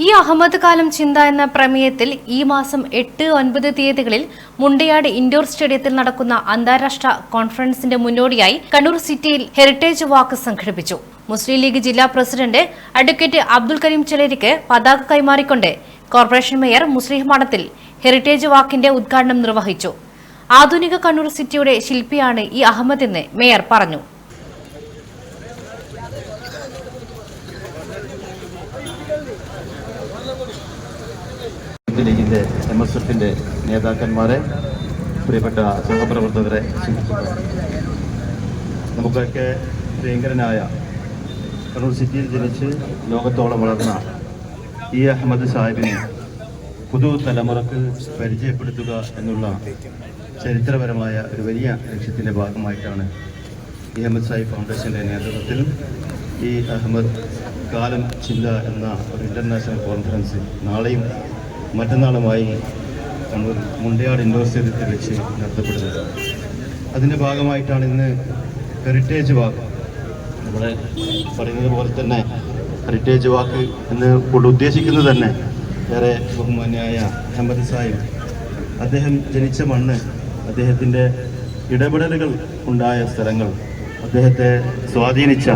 ഈ അഹമ്മദ് കാലം ചിന്ത എന്ന പ്രമേയത്തിൽ ഈ മാസം 8, 9 തീയതികളിൽ മുണ്ടയാട് ഇൻഡോർ സ്റ്റേഡിയത്തിൽ നടക്കുന്ന അന്താരാഷ്ട്ര കോൺഫറൻസിന്റെ മുന്നോടിയായി കണ്ണൂർ സിറ്റിയിൽ ഹെറിറ്റേജ് വാക്ക് സംഘടിപ്പിച്ചു. മുസ്ലിം ലീഗ് ജില്ലാ പ്രസിഡന്റ് അഡ്വക്കേറ്റ് അബ്ദുൽ കരീം ചെലേരിക്ക് പതാക കൈമാറിക്കൊണ്ട് കോർപ്പറേഷൻ മേയർ മുസ്ലിം മഠത്തിൽ ഹെറിറ്റേജ് വാക്കിന്റെ ഉദ്ഘാടനം നിർവഹിച്ചു. ആധുനിക കണ്ണൂർ സിറ്റിയുടെ ശില്പിയാണ് ഈ അഹമ്മദ് എന്ന് മേയർ പറഞ്ഞു. ലീഗിന്റെ MSFന്റെ നേതാക്കന്മാരെ, പ്രിയപ്പെട്ട സഹപ്രവർത്തകരെ, നമുക്കൊക്കെ പ്രിയങ്കരനായ കണ്ണൂർ സിറ്റിയിൽ ജനിച്ച് ലോകത്തോളം വളർന്ന ഈ അഹമ്മദ് സാഹിബിനെ പുതുതലമുറക്ക് പരിചയപ്പെടുത്തുക എന്നുള്ള ചരിത്രപരമായ ഒരു വലിയ ലക്ഷ്യത്തിൻ്റെ ഭാഗമായിട്ടാണ് ഈ അഹമ്മദ് സാഹിബ് ഫൗണ്ടേഷൻ്റെ നേതൃത്വത്തിൽ ഈ അഹമ്മദ് കാലം ചിന്ത എന്ന ഒരു ഇൻ്റർനാഷണൽ കോൺഫറൻസ് നാളെയും മറ്റന്നാളുമായി കണ്ണൂർ മുണ്ടയാട് ഇൻഡോർ സ്റ്റേഡിയത്തിൽ വെച്ച് നടത്തപ്പെടുന്നത്. അതിൻ്റെ ഭാഗമായിട്ടാണ് ഇന്ന് ഹെറിറ്റേജ് വാക്ക്, നമ്മുടെ പറയുന്നത് പോലെ തന്നെ ഹെറിറ്റേജ് വാക്ക് എന്ന് കൊണ്ട് ഉദ്ദേശിക്കുന്നത് തന്നെ ഏറെ ബഹുമാന്യായ അഹമ്മദ് സാഹിബ്, അദ്ദേഹം ജനിച്ച മണ്ണ്, അദ്ദേഹത്തിൻ്റെ ഇടപെടലുകൾ ഉണ്ടായ സ്ഥലങ്ങൾ, അദ്ദേഹത്തെ സ്വാധീനിച്ച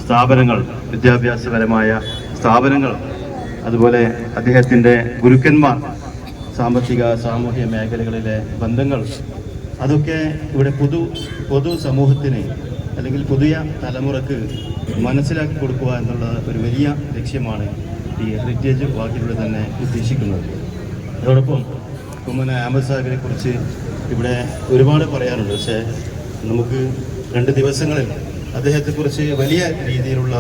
സ്ഥാപനങ്ങൾ, വിദ്യാഭ്യാസപരമായ സ്ഥാപനങ്ങൾ, അതുപോലെ അദ്ദേഹത്തിൻ്റെ ഗുരുക്കന്മാർ, സാമ്പത്തിക സാമൂഹ്യ മേഖലകളിലെ ബന്ധങ്ങൾ, അതൊക്കെ ഇവിടെ പൊതു സമൂഹത്തിന് അല്ലെങ്കിൽ പുതിയ തലമുറക്ക് മനസ്സിലാക്കി കൊടുക്കുക എന്നുള്ള ഒരു വലിയ ലക്ഷ്യമാണ് ഈ ഹെറിറ്റേജ് വാക്കിലൂടെ തന്നെ ഉദ്ദേശിക്കുന്നത്. അതോടൊപ്പം അഹമ്മദ് സാഹിബിനെ കുറിച്ച് ഇവിടെ ഒരുപാട് പറയാനുണ്ട്. പക്ഷേ നമുക്ക് 2 ദിവസങ്ങളിൽ അദ്ദേഹത്തെക്കുറിച്ച് വലിയ രീതിയിലുള്ള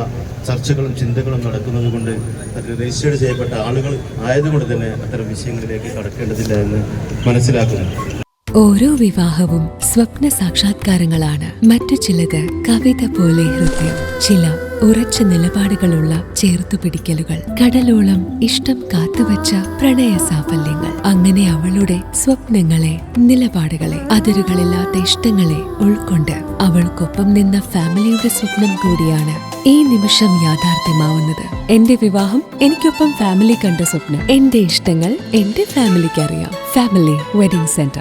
ചർച്ചകളും ചിന്തകളും നടക്കുന്നത് കൊണ്ട് അത് രജിസ്റ്റേർഡ് ചെയ്യപ്പെട്ട ആളുകൾ ആയതുകൊണ്ട് തന്നെ അത്തരം വിഷയങ്ങളിലേക്ക് കടക്കേണ്ടതില്ല എന്ന് മനസ്സിലാക്കുന്നു. ഓരോ വിവാഹവും സ്വപ്ന സാക്ഷാത്കാരങ്ങളാണ്. മറ്റു ചിലത് കവിത പോലെ ഹൃദയം, ചില ഉറച്ച നിലപാടുകളുള്ള ചേർത്തുപിടിക്കലുകൾ, കടലോളം ഇഷ്ടം കാത്തുവച്ച പ്രണയ സാഫല്യങ്ങൾ. അങ്ങനെ അവളുടെ സ്വപ്നങ്ങളെ, നിലപാടുകളെ, അതിരുകളില്ലാത്ത ഇഷ്ടങ്ങളെ ഉൾക്കൊണ്ട് അവൾക്കൊപ്പം നിന്ന ഫാമിലിയുടെ സ്വപ്നം കൂടിയാണ് ഈ നിമിഷം യാഥാർത്ഥ്യമാവുന്നത്. എന്റെ വിവാഹം എനിക്കൊപ്പം ഫാമിലി കണ്ട സ്വപ്നം. എന്റെ ഇഷ്ടങ്ങൾ എന്റെ ഫാമിലിക്ക് അറിയാം. Family wedding centre.